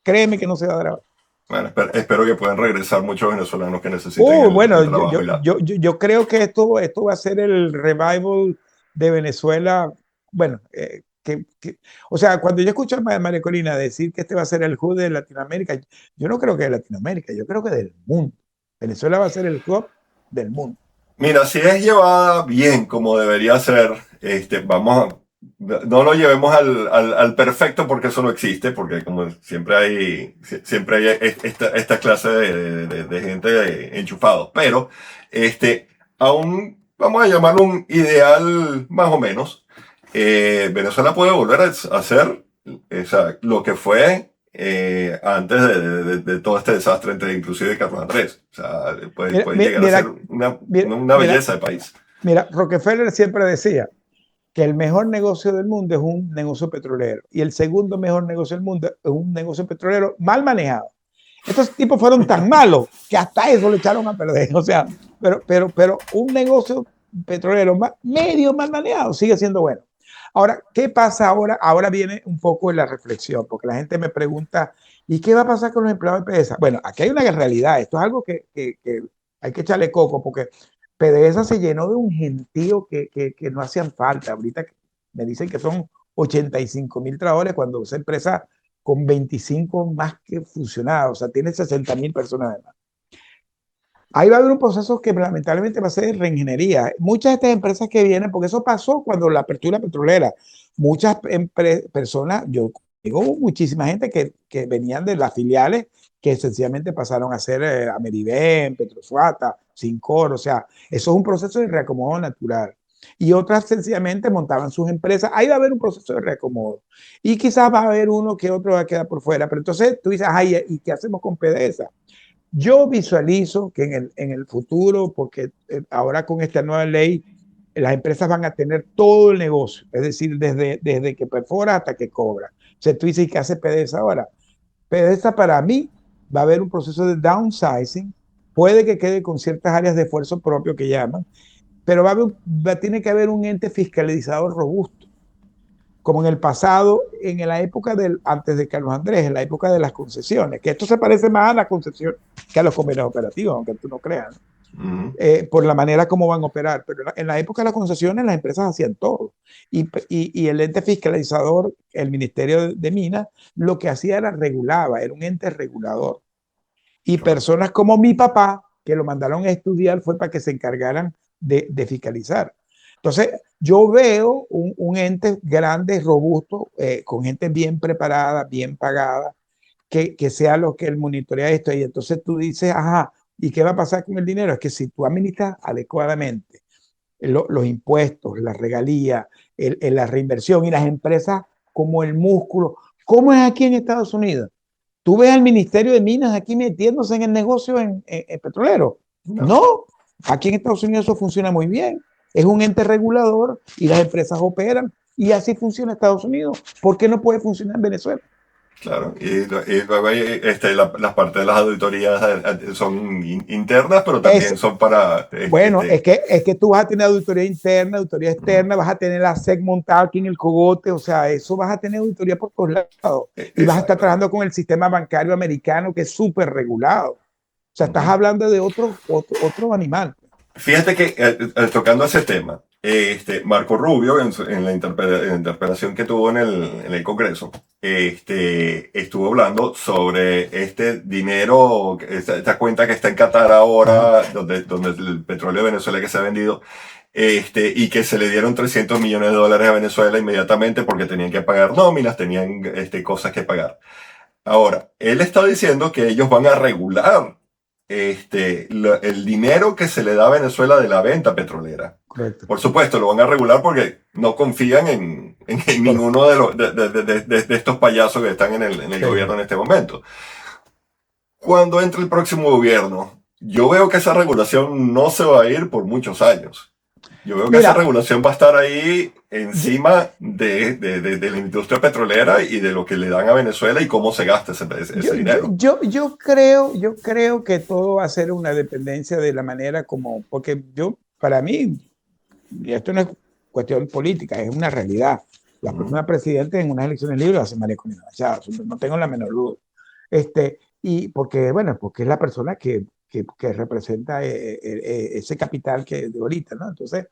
Créeme que no se va a dar abasto. bueno, espero que puedan regresar muchos venezolanos que necesiten Bueno, el trabajo y la... yo creo que esto va a ser el revival de Venezuela. Bueno, o sea, cuando yo escucho a María Corina decir que este va a ser el hub de Latinoamérica, yo no creo que de Latinoamérica, yo creo que del mundo. Venezuela va a ser el hub del mundo. Mira, si es llevada bien como debería ser, vamos a, no lo llevemos al perfecto porque eso no existe, porque como siempre hay esta clase de gente enchufados, pero aún vamos a llamarlo un ideal más o menos. Venezuela puede volver a ser o sea, lo que fue antes de todo este desastre entre inclusive Carlos Andrés. O sea, puede llegar a ser Mira, mira, una mira, belleza de país. mira, Rockefeller siempre decía que el mejor negocio del mundo es un negocio petrolero y el segundo mejor negocio del mundo es un negocio petrolero mal manejado. Estos tipos fueron tan malos que hasta eso lo echaron a perder. O sea, pero un negocio petrolero medio mal manejado sigue siendo bueno. Ahora, ¿qué pasa ahora? Ahora viene un poco la reflexión, porque la gente me pregunta, ¿y qué va a pasar con los empleados de PDVSA? Bueno, aquí hay una realidad, esto es algo que hay que echarle coco, porque PDVSA se llenó de un gentío que no hacían falta. Ahorita me dicen que son 85.000 trabajadores cuando esa empresa con 25 más que funcionados, o sea, tiene 60.000 personas además. Ahí va a haber un proceso que lamentablemente va a ser de reingeniería. Muchas de estas empresas que vienen, porque eso pasó cuando la apertura petrolera, muchas personas, yo digo muchísima gente que venían de las filiales que sencillamente pasaron a ser Ameriben, Petrosuata, Sincor, o sea, eso es un proceso de reacomodo natural. Y otras sencillamente montaban sus empresas. Ahí va a haber un proceso de reacomodo. Y quizás va a haber uno que otro va a quedar por fuera. Pero entonces tú dices, ay, ¿y qué hacemos con PDVSA? Yo visualizo que en el futuro, porque ahora con esta nueva ley, las empresas van a tener todo el negocio, es decir, desde que perfora hasta que cobra. O sea, tú dices, ¿qué hace PDVSA ahora? PDVSA para mí va a haber un proceso de downsizing, puede que quede con ciertas áreas de esfuerzo propio que llaman, pero tiene que haber un ente fiscalizador robusto como en el pasado, en la época antes de Carlos Andrés, en la época de las concesiones, que esto se parece más a la concesión que a los convenios operativos, aunque tú no creas, ¿no? Por la manera como van a operar. Pero en la época de las concesiones las empresas hacían todo. Y el ente fiscalizador, el Ministerio de Minas, lo que hacía era regulaba, era un ente regulador. Y Claro. personas como mi papá, que lo mandaron a estudiar, fue para que se encargaran de fiscalizar. Entonces, yo veo un ente grande, robusto, con gente bien preparada, bien pagada, que sea lo que el monitorea esto. Y entonces tú dices, ajá, ¿y qué va a pasar con el dinero? Es que si tú administras adecuadamente los impuestos, las regalías, la reinversión y las empresas como el músculo, ¿cómo es aquí en Estados Unidos? ¿Tú ves al Ministerio de Minas aquí metiéndose en el negocio en petrolero? No, No, aquí en Estados Unidos eso funciona muy bien. Es un ente regulador y las empresas operan y así funciona Estados Unidos. ¿Por qué no puede funcionar en Venezuela? claro. Y luego hay, las partes de las auditorías son internas, pero también Es, son para... bueno, es que tú vas a tener auditoría interna, auditoría externa, vas a tener la SEC montada aquí en el cogote, o sea, eso vas a tener auditoría por todos lados. Y vas a estar exacto. trabajando con el sistema bancario americano que es súper regulado. O sea, estás hablando de otro animal. Fíjate que tocando ese tema, Marco Rubio, en la interpelación que tuvo en el Congreso, estuvo hablando sobre este dinero, esta cuenta que está en Qatar Ajá. ahora, donde el petróleo de Venezuela que se ha vendido, y que se le dieron 300 millones de dólares a Venezuela inmediatamente porque tenían que pagar nóminas, tenían cosas que pagar. Ahora, él está diciendo que ellos van a regular el dinero que se le da a Venezuela de la venta petrolera. Correcto. Por supuesto, lo van a regular porque no confían en Correcto. ninguno de estos payasos que están en el Sí. gobierno en este momento. Cuando entre el próximo gobierno, yo veo que esa regulación no se va a ir por muchos años. Yo veo que esa Mira, regulación va a estar ahí yo, encima de la industria petrolera y de lo que le dan a Venezuela y cómo se gasta ese dinero. yo creo que todo va a ser una dependencia de la manera como, porque para mí, y esto no es cuestión política, es una realidad. La Ujú. próxima presidenta en unas elecciones libres va a ser María Corina Machado, no tengo la menor duda. Y porque, bueno, porque es la persona que representa ese capital que de ahorita, ¿no? Entonces,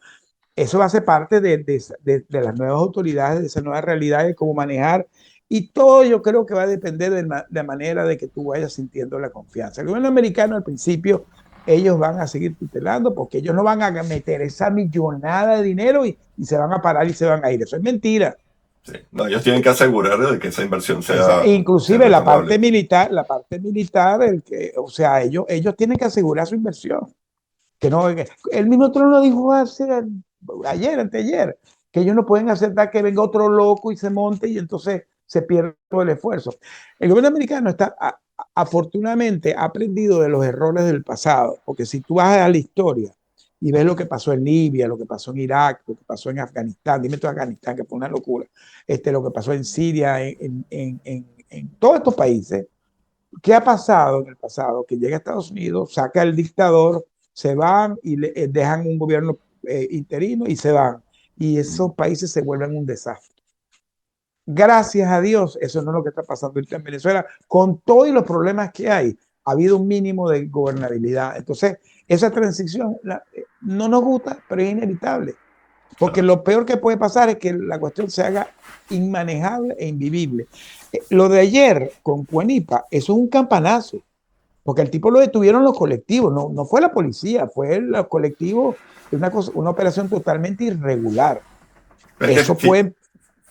eso va a ser parte de las nuevas autoridades, de esa nueva realidad de cómo manejar. Y todo yo creo que va a depender de la manera de que tú vayas sintiendo la confianza. El gobierno americano al principio, ellos van a seguir tutelando porque ellos no van a meter esa millonada de dinero y se van a parar y se van a ir. Eso es mentira. Sí. No, ellos tienen que asegurar de que esa inversión sea Inclusive retomable. la parte militar, o sea, ellos tienen que asegurar su inversión. Que no, el mismo Trump lo dijo ayer, anteayer, que ellos no pueden aceptar que venga otro loco y se monte y entonces se pierde todo el esfuerzo. El gobierno americano afortunadamente ha aprendido de los errores del pasado, porque si tú vas a la historia y ves lo que pasó en Libia, lo que pasó en Irak, lo que pasó en Afganistán, dime tú Afganistán, que fue una locura, lo que pasó en Siria, en todos estos países, ¿qué ha pasado en el pasado? Que llega a Estados Unidos, saca el dictador, se van y dejan un gobierno interino y se van. Y esos países se vuelven un desastre. Gracias a Dios, eso no es lo que está pasando en Venezuela, con todos los problemas que hay. Ha habido un mínimo de gobernabilidad. Entonces, esa transición no nos gusta, pero es inevitable. Porque Claro. lo peor que puede pasar es que la cuestión se haga inmanejable e invivible. Lo de ayer con Cuenipa, eso es un campanazo. Porque el tipo lo detuvieron los colectivos, no fue la policía, fue los colectivos, una operación totalmente irregular. Pero es Eso que fue,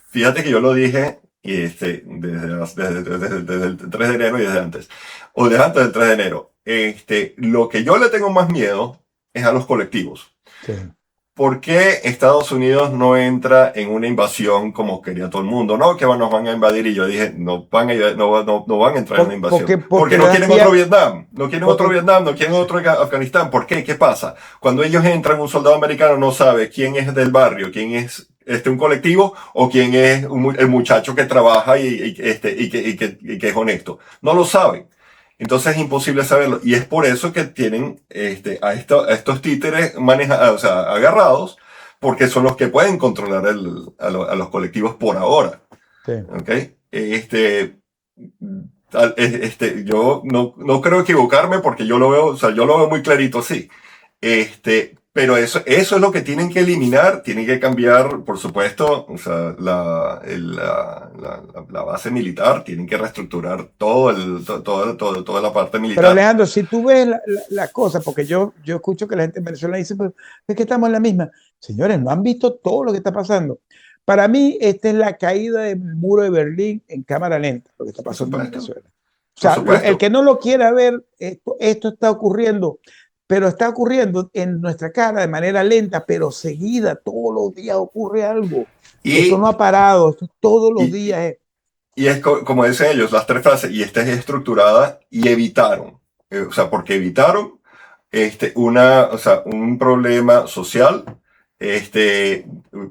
fíjate que yo lo dije desde el 3 de enero y desde antes, o desde antes del 3 de enero. Lo que yo le tengo más miedo es a los colectivos. sí. ¿Por qué Estados Unidos no entra en una invasión como quería todo el mundo? No, que nos van a invadir. Y yo dije, no van a entrar en una invasión. Porque Porque les no da quieren otro miedo, Vietnam. No quieren otro porque Vietnam, no quieren sí, otro Afganistán. ¿Por qué? ¿Qué pasa? Cuando ellos entran, un soldado americano no sabe quién es del barrio, quién es un colectivo o quién es el muchacho que trabaja y que es honesto. No lo saben. Entonces es imposible saberlo. Y es por eso que tienen a estos títeres o sea, agarrados, porque son los que pueden controlar a los colectivos por ahora. sí. ¿Ok? Yo no creo equivocarme porque yo lo veo, o sea, yo lo veo muy clarito así. Pero eso es lo que tienen que eliminar, tienen que cambiar, por supuesto, o sea, la base militar, tienen que reestructurar toda la parte Pero militar. Alejandro, si tú ves la cosa, porque yo escucho que la gente en Venezuela dice, pues es que estamos en la misma. Señores, no han visto todo lo que está pasando. Para mí, esta es la caída del muro de Berlín en cámara lenta, lo que está Por pasando en supuesto, Venezuela. O por sea, el supuesto. que no lo quiera ver, esto está ocurriendo, pero está ocurriendo en nuestra cara de manera lenta, pero seguida. Todos los días ocurre algo. Esto Y, no ha parado, esto todos los y, días es. Y es como dicen ellos, las tres frases, y esta es estructurada, y evitaron. O sea, porque evitaron o sea, un problema social, este,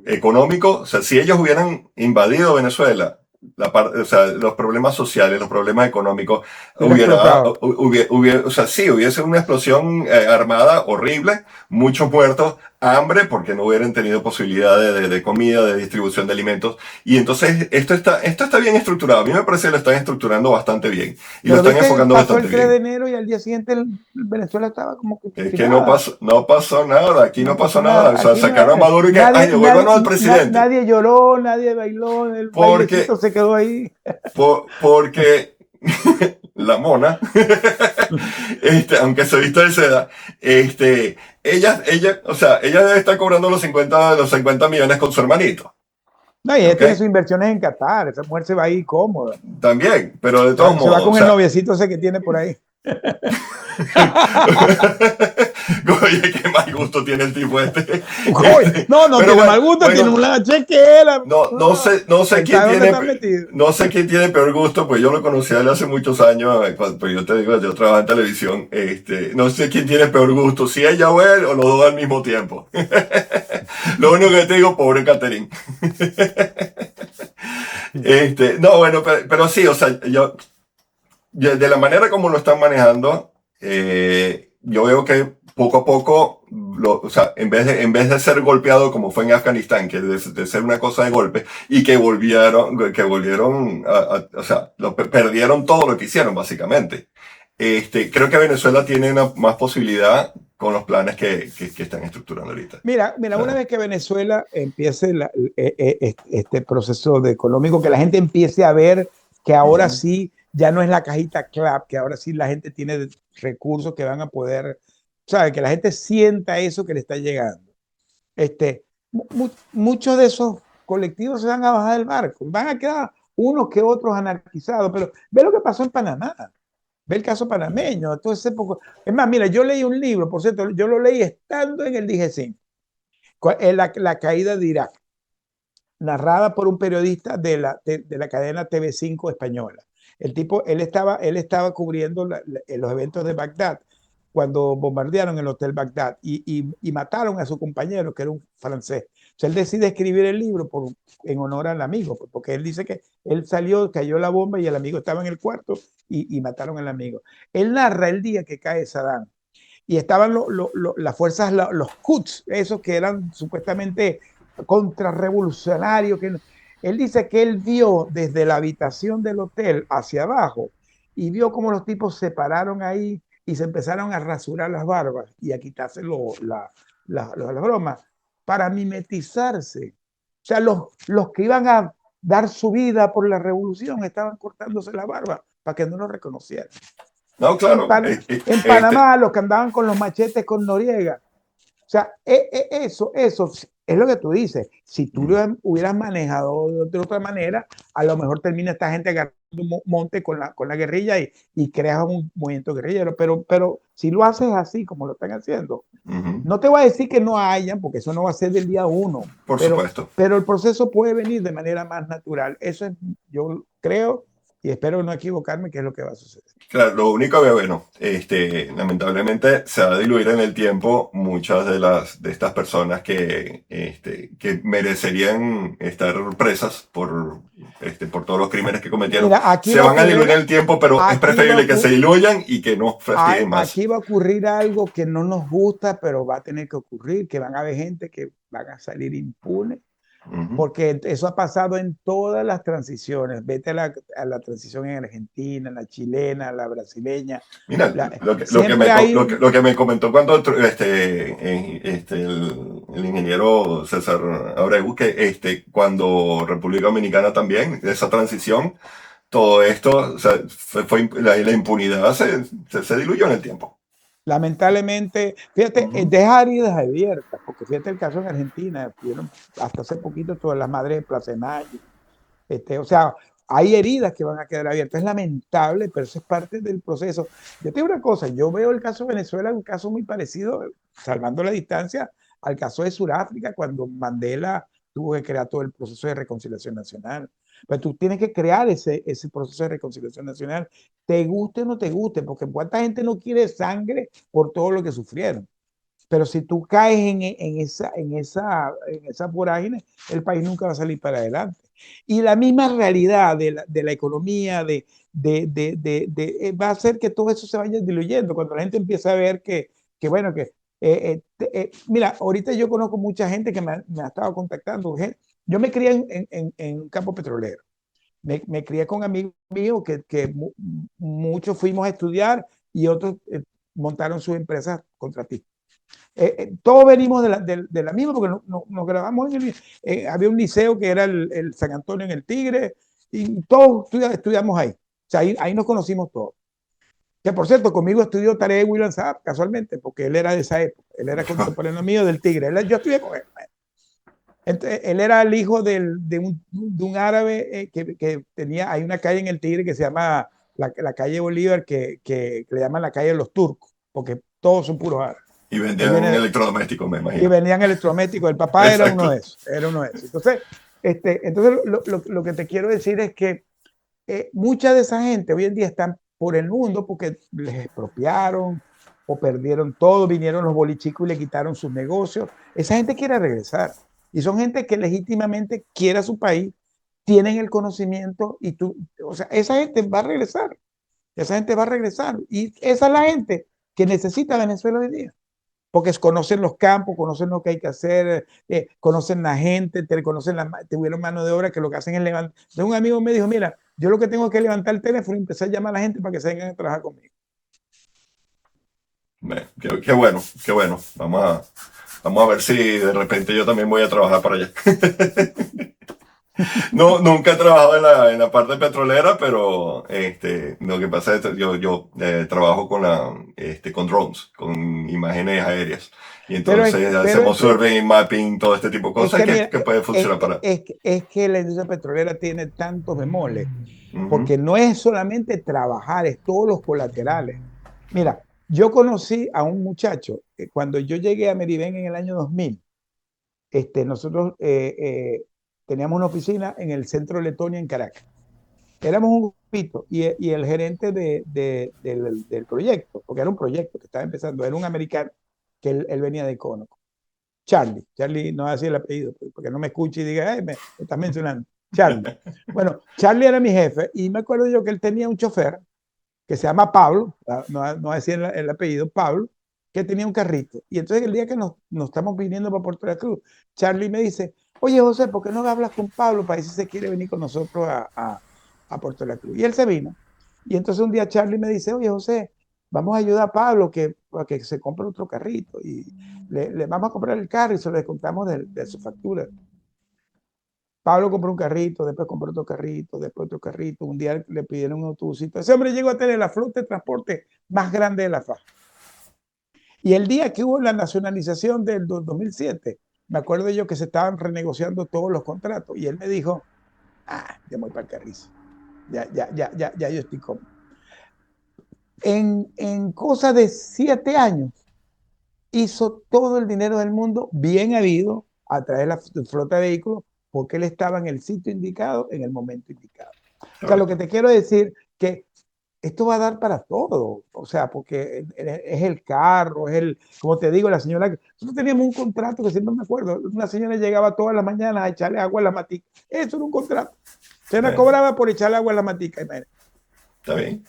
económico. O sea, si ellos hubieran invadido Venezuela, o sea, los problemas sociales, los problemas económicos, Hubiera explotado. o sea, sí, hubiese una explosión armada horrible, muchos muertos, hambre porque no hubieran tenido posibilidad de comida, de distribución de alimentos. Y entonces esto está bien estructurado. A mí me parece que lo están estructurando bastante bien y lo Pero están viste que enfocando pasó bastante el 3 de bien. enero y al día siguiente Venezuela estaba como que Es que no tirada. pasó, no pasó nada, aquí no No pasó pasó nada. nada. O sea, Aquí no, sacaron a Maduro y que, ay, nadie, nadie, devuélvanos al presidente. nadie lloró, nadie bailó, el Porque, bailecito se quedó ahí. porque la mona, aunque se vista de seda, o sea, ella debe estar cobrando los 50 millones con su hermanito. No, y ella ¿Ok? tiene sus inversiones en Qatar. Esa mujer se va ahí cómoda. También, pero de todos Se va modos, o con el sea, noviecito ese que tiene por ahí. oye, qué mal gusto tiene el tipo este. Uy, no, no Pero tiene bueno, mal gusto, tiene bueno, una chequera. no sé Él quién sabe dónde tiene, está metido. no sé quién tiene peor gusto, pues yo lo conocí a él hace muchos años, pues yo te digo, yo trabajaba en televisión, no sé quién tiene peor gusto, si ella o él o los dos al mismo tiempo. Lo único que te digo, pobre Catherine. No, bueno, pero sí, o sea, de la manera como lo están manejando, yo veo que poco a poco, o sea, en vez de ser golpeado como fue en Afganistán, que de ser una cosa de golpe, y que volvieron o sea, perdieron todo lo que hicieron, básicamente. Creo que Venezuela tiene una más posibilidad con los planes que están estructurando ahorita. O Mira, una sea, vez que Venezuela empiece este proceso de económico, que la gente empiece a ver que ahora ujú, sí ya no es la cajita clap, que ahora sí la gente tiene recursos que van a poder, ¿sabe? Que la gente sienta eso que le está llegando. Muchos de esos colectivos se van a bajar del barco, van a quedar unos que otros anarquizados, pero ve lo que pasó en Panamá. Ve el caso panameño, entonces poco. Es más, mira, yo leí un libro, por cierto, yo lo leí estando en el DG5, la caída de Irak, narrada por un periodista de la cadena TV5 española. El tipo, él estaba cubriendo los eventos de Bagdad cuando bombardearon el Hotel Bagdad y mataron a su compañero, que era un francés. O sea, él decide escribir el libro en honor al amigo, porque él dice que él salió, cayó la bomba y el amigo estaba en el cuarto y mataron al amigo. Él narra el día que cae Saddam y estaban las fuerzas, los Quds, esos que eran supuestamente contrarrevolucionarios. Él dice que él vio desde la habitación del hotel hacia abajo y vio cómo los tipos se pararon ahí y se empezaron a rasurar las barbas y a quitarse las bromas para mimetizarse. O sea, los que iban a dar su vida por la revolución estaban cortándose la barba para que no lo reconocieran. no, En, claro, Pan en Panamá, los que andaban con los machetes con Noriega. O sea, eso es lo que tú dices. Si tú lo hubieras manejado de otra manera, a lo mejor termina esta gente agarrando un monte con la guerrilla y creas un movimiento guerrillero. Pero si lo haces así, como lo están haciendo, ujú, no te voy a decir que no hayan, porque eso no va a ser del día uno, por pero, supuesto. pero el proceso puede venir de manera más natural. Eso es, yo creo y espero no equivocarme, que es lo que va a suceder. Claro, lo único que, bueno, lamentablemente se va a diluir en el tiempo muchas de estas personas que merecerían estar presas por todos los crímenes que cometieron. Mira, Se van a diluir en el tiempo, pero es aquí va, preferible que se diluyan y que no fastiguen más. aquí va a ocurrir algo que no nos gusta, pero va a tener que ocurrir, que van a haber gente que van a salir impunes, Ujú. porque eso ha pasado en todas las transiciones. Vete a la transición en Argentina, la chilena, la brasileña. Mira, Siempre hay lo que me comentó cuando el ingeniero César Abreu, que cuando República Dominicana también, esa transición, todo esto, o sea, la impunidad se diluyó en el tiempo. lamentablemente, fíjate, Ujú, deja heridas abiertas, porque fíjate el caso en Argentina, tuvieron hasta hace poquito todas las madres de Plaza de Mayo. O sea, hay heridas que van a quedar abiertas. Es lamentable, pero eso es parte del proceso. Yo te digo una cosa, yo veo el caso de Venezuela, un caso muy parecido, salvando la distancia, al caso de Sudáfrica, cuando Mandela tuvo que crear todo el proceso de reconciliación nacional. Pero tú tienes que crear ese proceso de reconciliación nacional, te guste o no te guste, porque cuánta gente no quiere sangre por todo lo que sufrieron. Pero si tú caes en esa vorágine, el país nunca va a salir para adelante. Y la misma realidad de la economía, va a hacer que todo eso se vaya diluyendo. Cuando la gente empieza a ver bueno, que Mira, ahorita yo conozco mucha gente que me ha estado contactando. Yo me crié en un campo petrolero. Me crié con amigos míos que muchos fuimos a estudiar y otros montaron sus empresas contratistas. Todos venimos de la misma porque nos grabamos había un liceo que era el San Antonio en el Tigre y todos estudiamos ahí. O sea, ahí nos conocimos todos. Que por cierto, conmigo estudió Tarek William Saab, casualmente, porque él era de esa época. Él era contemporáneo mío del Tigre. Yo estudié con él. Entonces, él era el hijo de un árabe que tenía, hay una calle en el Tigre que se llama la calle Bolívar, que le llaman la calle de los turcos, porque todos son puros árabes. Y Él vendían viene, electrodomésticos, me y imagino. venían electrodomésticos. El papá era uno Exacto. de esos. Era uno de esos. Entonces lo que te quiero decir es que mucha de esa gente hoy en día están por el mundo porque les expropiaron o perdieron todo, vinieron los bolichicos y le quitaron sus negocios. Esa gente quiere regresar. Y son gente que legítimamente quiere a su país, tienen el conocimiento y tú, o sea, esa gente va a regresar. Esa gente va a regresar. Y esa es la gente que necesita Venezuela hoy día porque conocen los campos, conocen lo que hay que hacer, conocen la gente, tuvieron mano de obra que lo que hacen es levantar. Entonces un amigo me dijo, mira, yo lo que tengo que levantar el teléfono y empezar a llamar a la gente para que se vengan a trabajar conmigo. Qué bueno, qué bueno. Vamos a ver si de repente yo también voy a trabajar para allá. No, nunca he trabajado en la parte petrolera, pero lo que pasa es que yo trabajo con drones, con imágenes aéreas. Y Pero, entonces hacemos survey, mapping, todo este tipo de es cosas que, mira, que puede funcionar para. es que la industria petrolera tiene tantos bemoles, Ujú. porque no es solamente trabajar, es todos los colaterales. Mira, yo conocí a un muchacho, cuando yo llegué a Meriben en el año 2000. Nosotros teníamos una oficina en el centro de Letonia, en Caracas. Éramos un grupito y el gerente del proyecto, porque era un proyecto que estaba empezando, era un americano que él venía de Conoco. Charlie, no así el apellido, porque no me escuche y diga, me estás mencionando. Charlie. Bueno, Charlie era mi jefe y me acuerdo yo que él tenía un chofer que se llama Pablo, no decía el apellido, Pablo, que tenía un carrito. Y entonces el día que nos estamos viniendo para Puerto de la Cruz, Charlie me dice, oye José, ¿por qué no hablas con Pablo para ver si se quiere venir con nosotros a Puerto de la Cruz? Y él se vino. Y entonces un día Charlie me dice, oye José, vamos a ayudar a Pablo para que se compre otro carrito. Y le vamos a comprar el carro y se lo descontamos de su factura. Pablo compró un carrito, después compró otro carrito, después otro carrito. Un día le pidieron un autobusito. Ese hombre llegó a tener la flota de transporte más grande de la FA. Y el día que hubo la nacionalización del 2007, me acuerdo yo que se estaban renegociando todos los contratos. Y él me dijo, ya voy para el carrizo. Ya yo estoy cómodo. En cosa de 7 años, hizo todo el dinero del mundo bien habido a través de la flota de vehículos porque él estaba en el sitio indicado en el momento indicado. O sea, lo que te quiero decir que esto va a dar para todo, o sea, porque es el carro, como te digo, la señora, nosotros teníamos un contrato que siempre me acuerdo, una señora llegaba todas las mañanas a echarle agua a la matica, eso era un contrato, se la Bueno, cobraba por echarle agua a la matica, imagínate. está bien.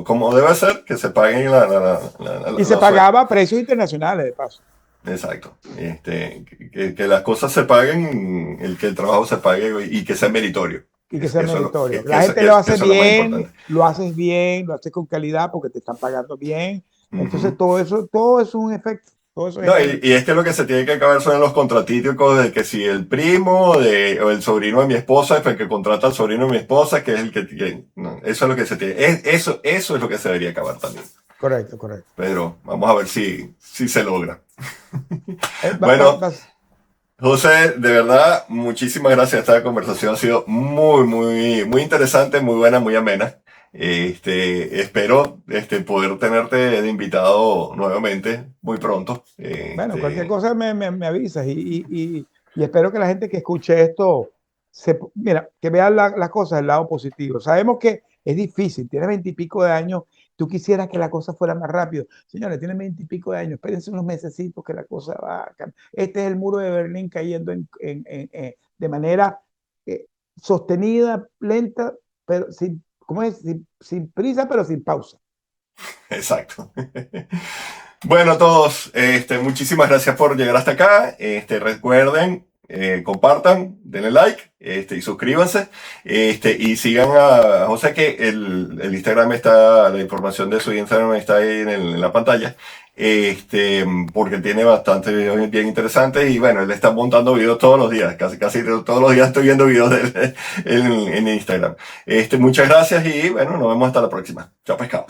Como debe ser, que se paguen Y se la sueldo. pagaba a precios internacionales, de paso. Exacto. Que las cosas se paguen, que el trabajo se pague y que sea meritorio. Y que sea meritorio. La Eso gente lo hace es lo más bien, importante. lo hace con calidad porque te están pagando bien. Entonces Ujú. todo eso es un efecto. Todo eso es No, efecto. y es que lo que se tiene que acabar son los contratíticos de que si el primo o el sobrino de mi esposa es el que contrata al sobrino de mi esposa, que es el no, eso es lo que se tiene. Eso es lo que se debería acabar también. Correcto, correcto. Pero vamos a ver si se logra. Eh, va- va- Bueno, vas- José, de verdad, muchísimas gracias. Esta conversación ha sido muy interesante, muy buena, muy amena. Espero poder tenerte de invitado nuevamente muy pronto. bueno, cualquier cosa me avisas y espero que la gente que escuche esto, mira, que vea las cosas del lado positivo. Sabemos que es difícil, tienes 20 y pico de años, tú quisieras que la cosa fuera más rápido. Señores, tienen 20 y pico de años, espérense unos mesecitos que la cosa va a cambiar. Este es el muro de Berlín cayendo de manera sostenida, lenta, pero ¿cómo es? Sin prisa, pero sin pausa. Exacto. Bueno, a todos, muchísimas gracias por llegar hasta acá. Recuerden, compartan, denle like, y suscríbanse, y sigan a José, que el Instagram está, la información de su Instagram está ahí en la pantalla, porque tiene bastantes videos bien interesantes y bueno, él está montando videos todos los días, casi todos los días estoy viendo videos de él en Instagram. Muchas gracias y bueno, nos vemos hasta la próxima. Chao, pescado.